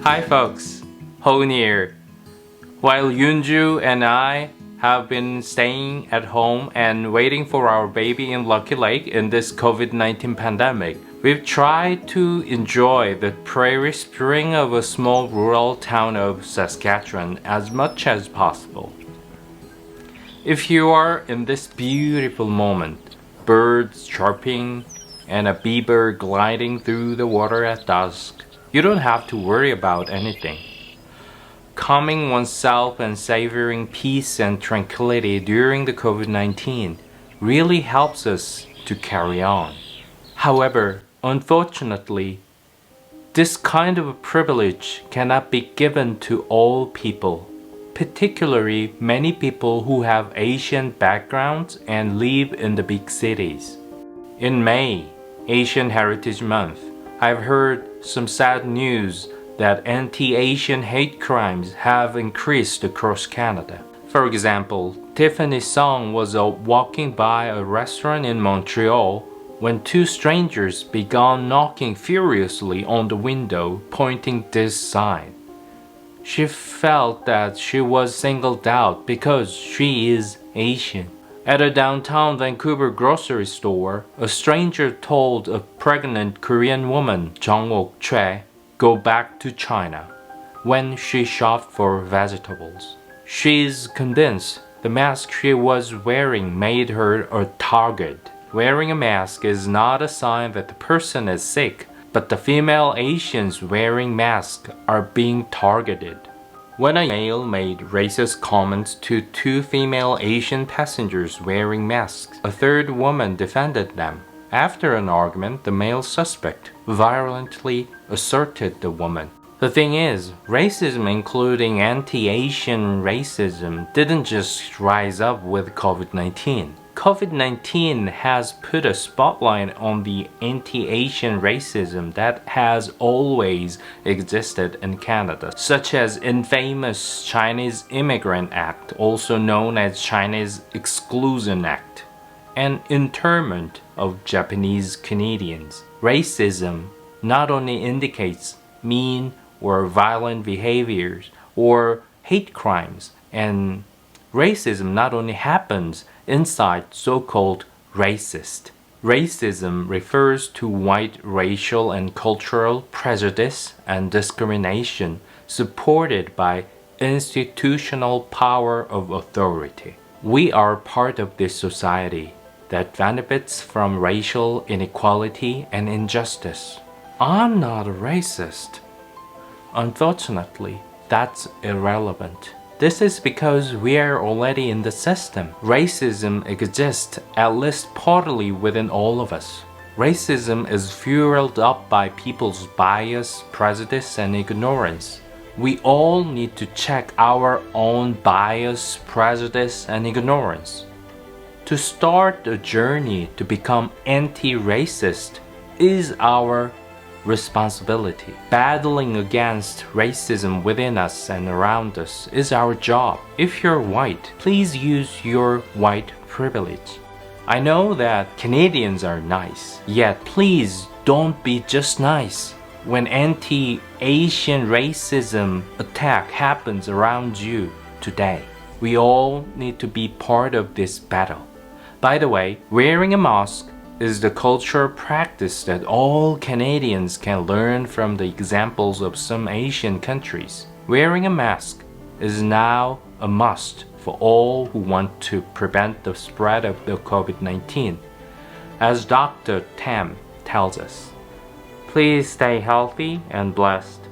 Hi folks, Hone here. While Yunju and I have been staying at home and waiting for our baby in Lucky Lake in this COVID-19 pandemic, we've tried to enjoy the prairie spring of a small rural town of Saskatchewan as much as possible. If you are in this beautiful moment, birds chirping and a beaver gliding through the water at dusk, you don't have to worry about anything. Calming oneself and savoring peace and tranquility during the COVID-19 really helps us to carry on. However, unfortunately, this kind of a privilege cannot be given to all people, particularly many people who have Asian backgrounds and live in the big cities. In May, Asian Heritage Month, I've heard some sad news that anti-Asian hate crimes have increased across Canada. For example, Tiffany Song was walking by a restaurant in Montreal when two strangers began knocking furiously on the window, pointing this sign. She felt that she was singled out because she is Asian. At a downtown Vancouver grocery store, a stranger told a pregnant Korean woman, Jung-ok Choi, go back to China when she shopped for vegetables. She is convinced the mask she was wearing made her a target. Wearing a mask is not a sign that the person is sick, but the female Asians wearing masks are being targeted. When a male made racist comments to two female Asian passengers wearing masks, a third woman defended them. After an argument, the male suspect violently assaulted the woman. The thing is, racism, including anti-Asian racism, didn't just rise up with COVID-19. COVID-19 has put a spotlight on the anti-Asian racism that has always existed in Canada, such as infamous Chinese Immigrant Act, also known as Chinese Exclusion Act, and internment of Japanese Canadians. Racism not only indicates mean or violent behaviors or hate crimes, and racism not only happens inside so-called racist. Racism refers to white racial and cultural prejudice and discrimination supported by institutional power of authority. We are part of this society that benefits from racial inequality and injustice. I'm not a racist. Unfortunately, that's irrelevant. This is because we are already in the system. Racism exists at least partly within all of us. Racism is fueled up by people's bias, prejudice, and ignorance. We all need to check our own bias, prejudice, and ignorance. To start a journey to become anti-racist is our responsibility. Battling against racism within us and around us is our job. If you're white, please use your white privilege. I know that Canadians are nice, yet please don't be just nice. When anti-Asian racism attack happens around you today, we all need to be part of this battle. By the way, wearing a mask is the cultural practice that all Canadians can learn from the examples of some Asian countries. Wearing a mask is now a must for all who want to prevent the spread of the COVID-19. As Dr. Tam tells us, please stay healthy and blessed.